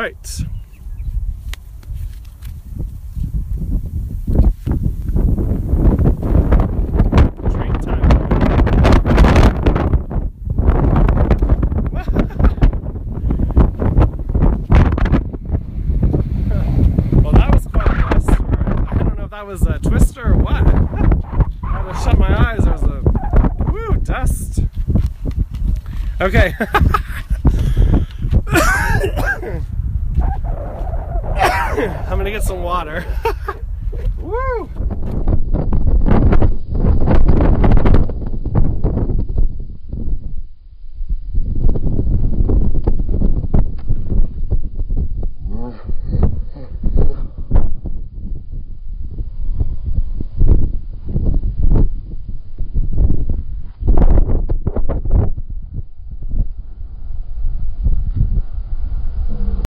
right. Train time. Well, that was quite a twist. I don't know if that was a twister or what. I had to shut my eyes. There was a woo dust. Okay. I'm gonna get some water.